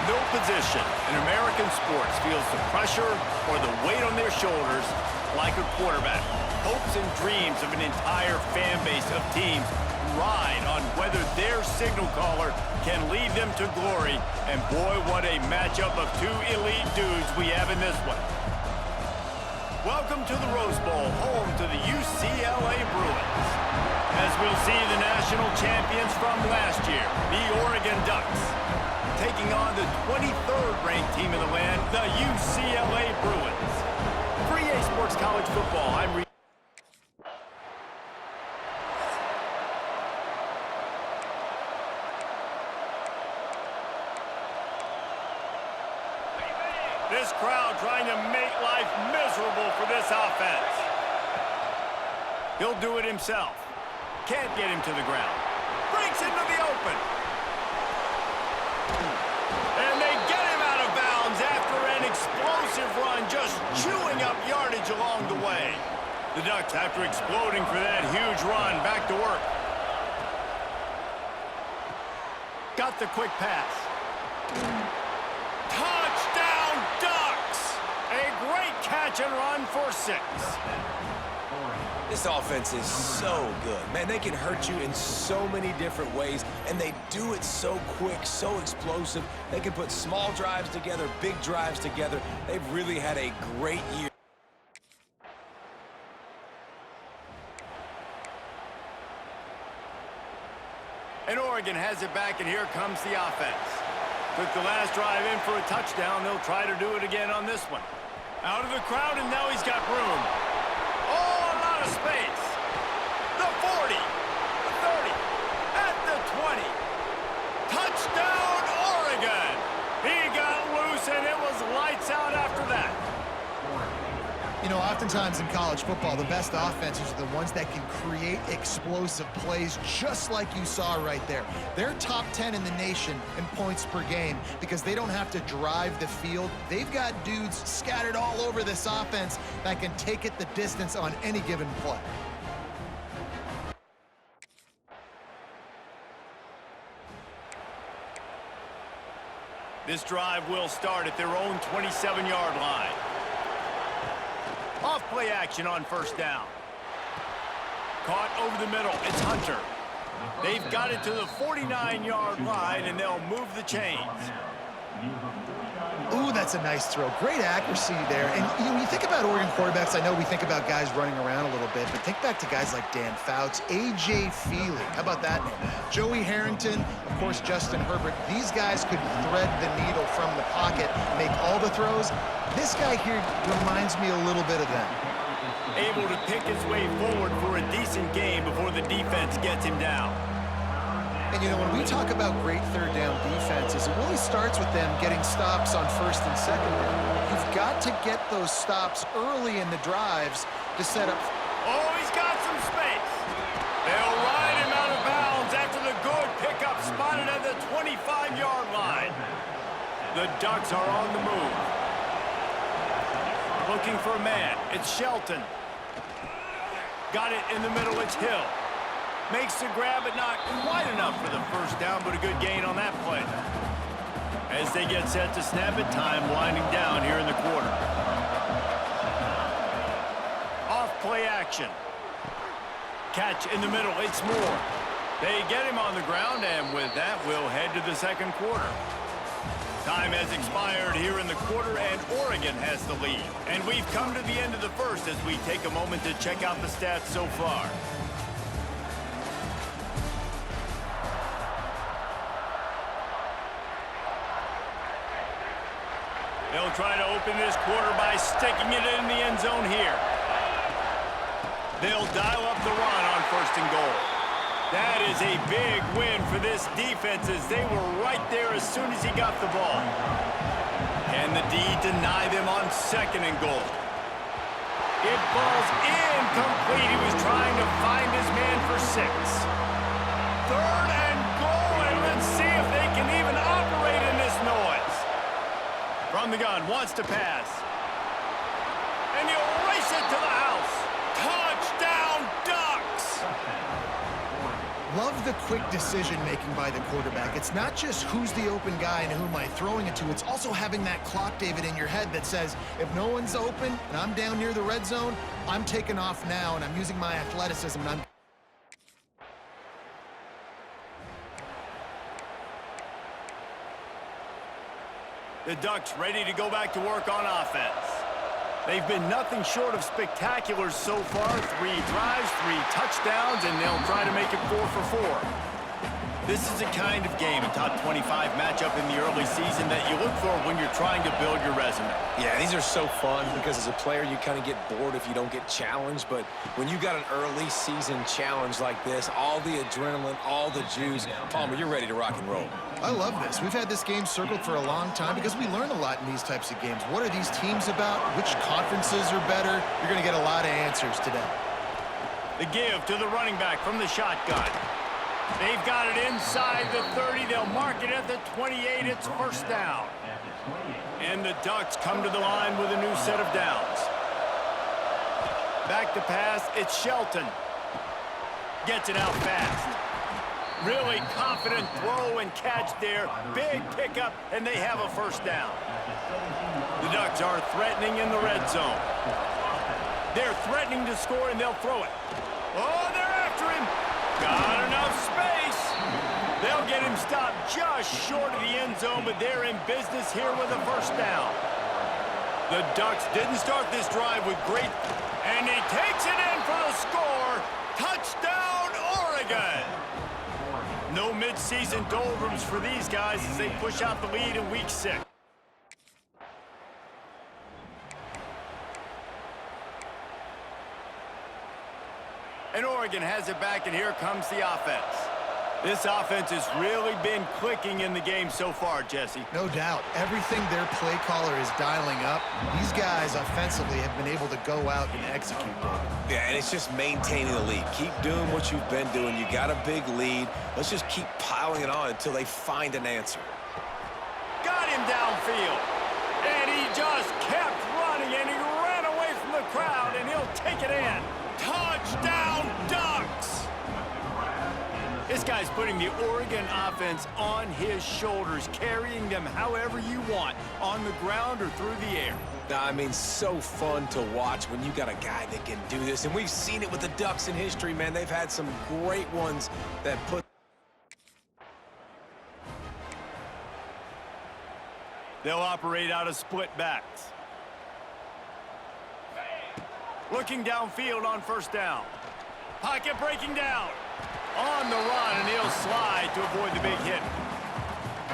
No position in American sports feels the pressure or the weight on their shoulders like a quarterback. Hopes and dreams of an entire fan base of teams ride on whether their signal caller can lead them to glory. And boy, what a matchup of two elite dudes we have in this one. Welcome to the Rose Bowl, home to the UCLA Bruins. As we'll see the national champions from last year, the Oregon Ducks, taking on the 23rd ranked team in the land, the UCLA Bruins. For EA Sports College Football, I'm this crowd trying to make life miserable for this offense. He'll do it himself. Can't get him to the ground. Breaks into the open. And they get him out of bounds after an explosive run, just chewing up yardage along the way. The Ducks, after exploding for that huge run, back to work. Got the quick pass. Touchdown, Ducks! A great catch and run for 6. This offense is so good. Man, they can hurt you in so many different ways, and they do it so quick, so explosive. They can put small drives together, big drives together. They've really had a great year. And Oregon has it back, and here comes the offense. Took the last drive in for a touchdown. They'll try to do it again on this one. Out of the crowd, and now he's got room. Oh, a lot of space. The 40, the 30, at the 20. Touchdown, Oregon! He got loose, and it was lights out after that. You know, oftentimes in college football, the best offenses are the ones that can create explosive plays, just like you saw right there. They're top 10 in the nation in points per game because they don't have to drive the field. They've got dudes scattered all over this offense that can take it the distance on any given play. This drive will start at their own 27-yard line. Off play action on first down. Caught over the middle. It's Hunter. They've got it to the 49-yard line, and they'll move the chains. Ooh, that's a nice throw. Great accuracy there. And you think about Oregon quarterbacks, I know we think about guys running around a little bit, but think back to guys like Dan Fouts, A.J. Feely. How about that name? Joey Harrington, of course, Justin Herbert. These guys could thread the needle from the pocket, make all the throws. This guy here reminds me a little bit of them. Able to pick his way forward for a decent game before the defense gets him down. And, you know, when we talk about great third down defenses, it really starts with them getting stops on first and second down. You've got to get those stops early in the drives to set up. Oh, he's got some space. They'll ride him out of bounds after the good pickup spotted at the 25-yard line. The Ducks are on the move. Looking for a man. It's Shelton. Got it in the middle. It's Hill. Makes the grab, but not quite enough for the first down, but a good gain on that play. As they get set to snap it, time winding down here in the quarter. Off play action. Catch in the middle. It's Moore. They get him on the ground, and with that, we'll head to the second quarter. Time has expired here in the quarter, and Oregon has the lead. And we've come to the end of the first as we take a moment to check out the stats so far. They'll try to open this quarter by sticking it in the end zone here. They'll dial up the run on first and goal. That is a big win for this defense as they were right there as soon as he got the ball. Can the D deny them on second and goal? It falls incomplete. He was trying to find his man for 6. Third and goal, and let's see if they can even operate in this noise. From the gun, wants to pass. And he'll race it to the house. Touchdown, Ducks! Love the quick decision-making by the quarterback. It's not just who's the open guy and who am I throwing it to. It's also having that clock, David, in your head that says, if no one's open and I'm down near the red zone, I'm taking off now, and I'm using my athleticism, and I'm... The Ducks ready to go back to work on offense. They've been nothing short of spectacular so far. 3 drives, 3 touchdowns, and they'll try to make it 4 for 4. This is a kind of game, a top 25 matchup in the early season that you look for when you're trying to build your resume. Yeah, these are so fun because as a player, you kind of get bored if you don't get challenged. But when you got an early season challenge like this, all the adrenaline, all the juice, Palmer, you're ready to rock and roll. I love this. We've had this game circled for a long time because we learn a lot in these types of games. What are these teams about? Which conferences are better? You're going to get a lot of answers today. The give to the running back from the shotgun. They've got it inside the 30. They'll mark it at the 28. It's first down. And the Ducks come to the line with a new set of downs. Back to pass. It's Shelton. Gets it out fast. Really confident throw and catch there. Big pickup, and they have a first down. The Ducks are threatening in the red zone. They're threatening to score, and they'll throw it. Oh, they're after him. Got enough space. They'll get him stopped just short of the end zone, but they're in business here with a first down. The Ducks didn't start this drive with great, and he takes it in for the score. Touchdown, Oregon. No mid-season doldrums for these guys as they push out the lead in week 6. And Oregon has it back, and here comes the offense. This offense has really been clicking in the game so far, Jesse. No doubt. Everything their play caller is dialing up, these guys offensively have been able to go out and execute. Yeah, and it's just maintaining the lead. Keep doing what you've been doing. You got a big lead. Let's just keep piling it on until they find an answer. Got him downfield. And he just kept running, and he ran away from the crowd, and he'll take it in. Touchdown, Ducks! This guy's putting the Oregon offense on his shoulders, carrying them however you want, on the ground or through the air. I mean, so fun to watch when you got a guy that can do this. And we've seen it with the Ducks in history, man. They've had some great ones that put... They'll operate out of split backs. Looking downfield on first down. Pocket breaking down. On the run, and he'll slide to avoid the big hit.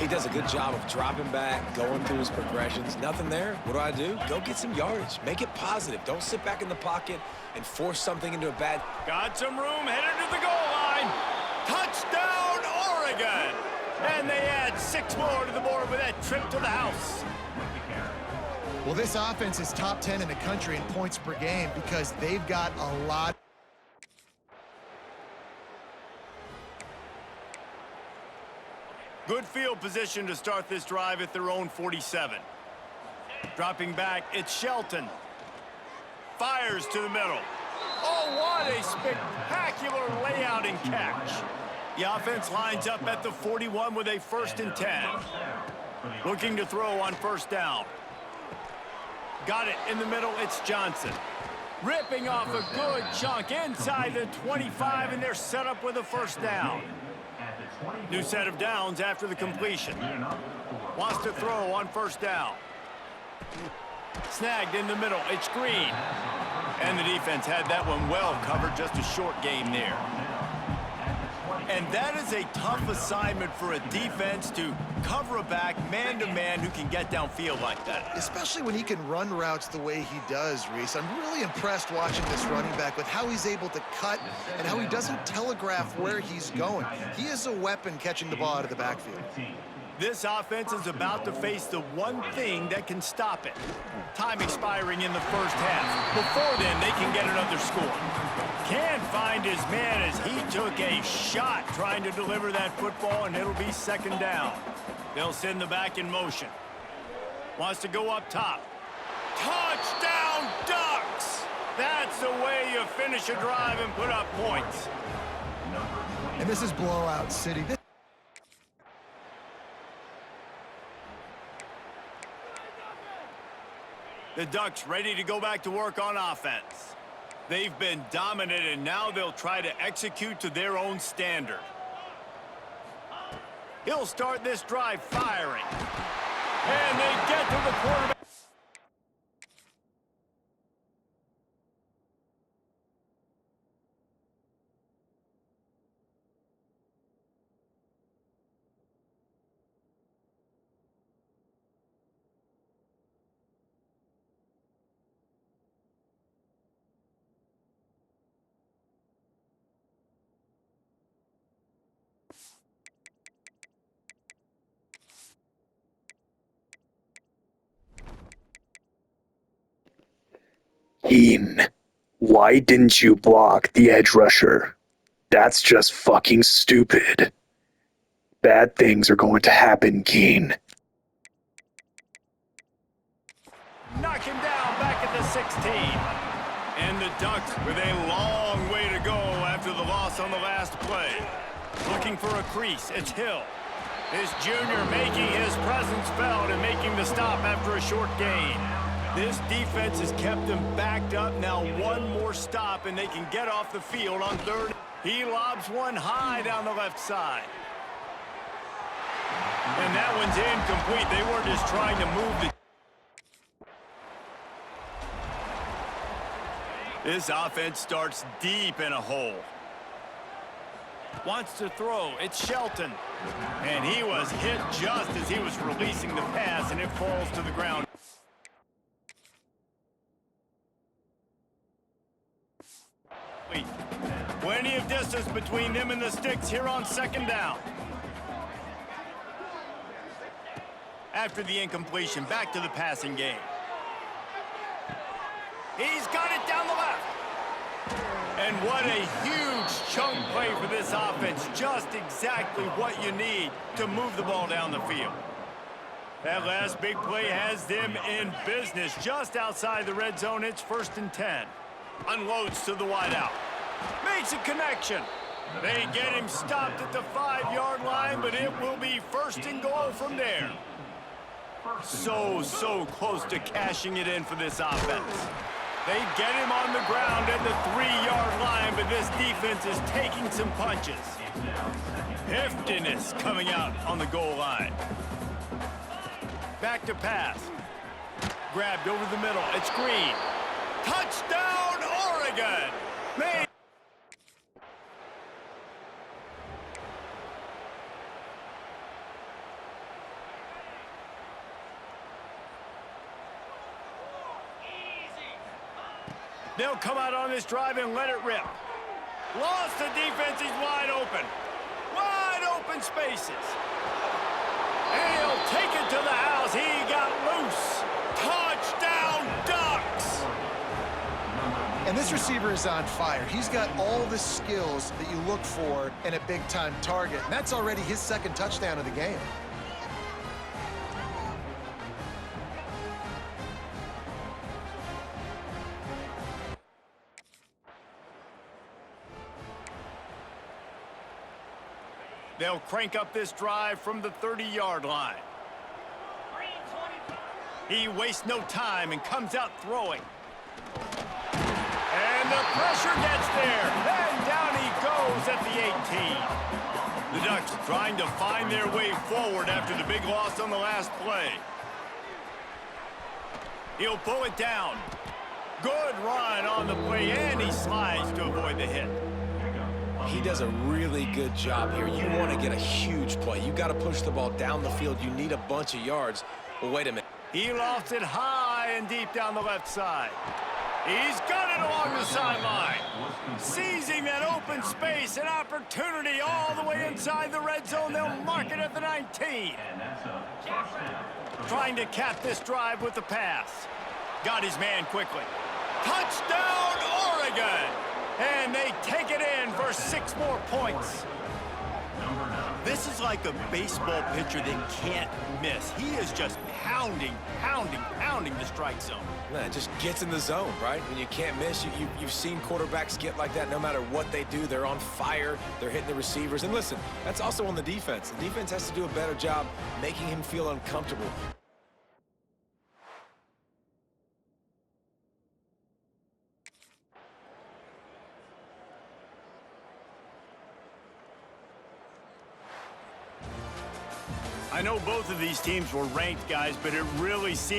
He does a good job of dropping back, going through his progressions. Nothing there. What do? Go get some yardage. Make it positive. Don't sit back in the pocket and force something into a bad... Got some room, headed to the goal line. Touchdown, Oregon! And they add 6 more to the board with that trip to the house. Well, this offense is top 10 in the country in points per game because they've got a lot. Good field position to start this drive at their own 47. Dropping back, it's Shelton. Fires to the middle. Oh, what a spectacular layout and catch. The offense lines up at the 41 with a 1st and 10. Looking to throw on first down. Got it in the middle, it's Johnson. Ripping off a good chunk inside the 25, and they're set up with a first down. New set of downs after the completion. Wants to throw on first down. Snagged in the middle, it's Green. And the defense had that one well covered, just a short game there. And that is a tough assignment for a defense to cover a back man-to-man who can get downfield like that. Especially when he can run routes the way he does, Reese. I'm really impressed watching this running back with how he's able to cut and how he doesn't telegraph where he's going. He is a weapon catching the ball out of the backfield. This offense is about to face the one thing that can stop it. Time expiring in the first half. Before then, they can get another score. Can't find his man as he took a shot trying to deliver that football, and it'll be second down. They'll send the back in motion. Wants to go up top. Touchdown, Ducks! That's the way you finish a drive and put up points. And this is blowout city. The Ducks ready to go back to work on offense. They've been dominant, and now they'll try to execute to their own standard. He'll start this drive firing. And they get to the quarterback. Keen, why didn't you block the edge rusher? That's just fucking stupid. Bad things are going to happen, Keen. Knock him down back at the 16. And the Ducks with a long way to go after the loss on the last play. Looking for a crease, it's Hill. This junior making his presence felt and making the stop after a short gain. This defense has kept them backed up. Now one more stop and they can get off the field on third. He lobs one high down the left side. And that one's incomplete. They were just trying to move the... This offense starts deep in a hole. Wants to throw. It's Shelton. And he was hit just as he was releasing the pass, and it falls to the ground. Plenty of distance between them and the sticks here on second down. After the incompletion, back to the passing game. He's got it down the left. And what a huge chunk play for this offense. Just exactly what you need to move the ball down the field. That last big play has them in business just outside the red zone. It's 1st and 10. Unloads to the wideout. Makes a connection. They get him stopped at the 5-yard line, but it will be 1st and goal from there. So close to cashing it in for this offense. They get him on the ground at the 3-yard line, but this defense is taking some punches. Heftiness coming out on the goal line. Back to pass. Grabbed over the middle. It's Green. Touchdown, Oregon! Made. They'll come out on this drive and let it rip. Lost the defense, he's wide open. Wide open spaces. And he'll take it to the house. He got loose. Touchdown, Ducks! And this receiver is on fire. He's got all the skills that you look for in a big-time target. And that's already his 2nd touchdown of the game. They'll crank up this drive from the 30-yard line. He wastes no time and comes out throwing. And the pressure gets there. And down he goes at the 18. The Ducks trying to find their way forward after the big loss on the last play. He'll pull it down. Good run on the play, and he slides to avoid the hit. He does a really good job here. You want to get a huge play. You got to push the ball down the field. You need a bunch of yards. But wait a minute. He lofts it high and deep down the left side. He's got it along the sideline. Seizing that open space, an opportunity all the way inside the red zone. They'll mark it at the 19. Trying to cap this drive with the pass. Got his man quickly. Touchdown, Oregon! And they take it in for 6 more points. This is like a baseball pitcher that can't miss. He is just pounding the strike zone. Man, it just gets in the zone, right? When you can't miss, you've seen quarterbacks get like that no matter what they do. They're on fire. They're hitting the receivers. And listen, that's also on the defense. The defense has to do a better job making him feel uncomfortable. I know both of these teams were ranked, guys, but it really seems